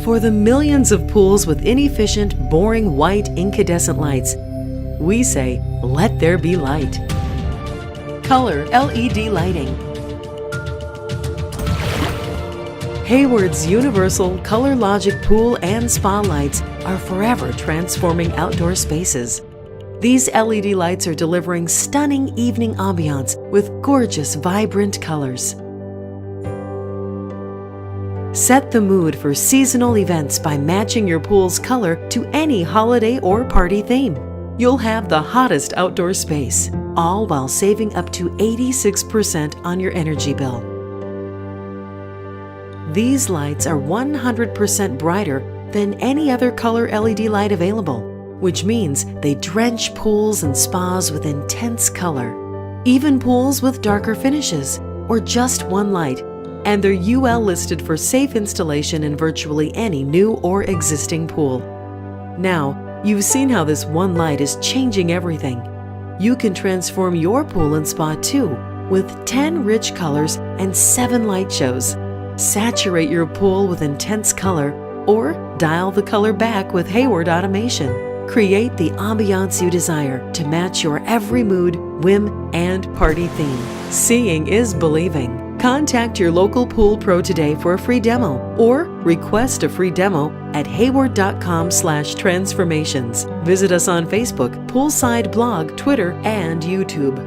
For the millions of pools with inefficient, boring white incandescent lights, we say, let there be light. Color LED lighting. Hayward's universal Colorlogic pool and spa lights are forever transforming outdoor spaces. These LED lights are delivering stunning evening ambiance with gorgeous, vibrant colors. Set the mood for seasonal events by matching your pool's color to any holiday or party theme. You'll have the hottest outdoor space, all while saving up to 86% on your energy bill. These lights are 100% brighter than any other color LED light available, which means they drench pools and spas with intense color. Even pools with darker finishes, or just one light, and they're UL listed for safe installation in virtually any new or existing pool. Now, you've seen how this one light is changing everything. You can transform your pool and spa too, with 10 rich colors and 7 light shows. Saturate your pool with intense color, or dial the color back with Hayward automation. Create the ambiance you desire to match your every mood, whim, and party theme. Seeing is believing. Contact your local pool pro today for a free demo, or request a free demo at hayward.com/transformations. Visit us on Facebook, Poolside Blog, Twitter, and YouTube.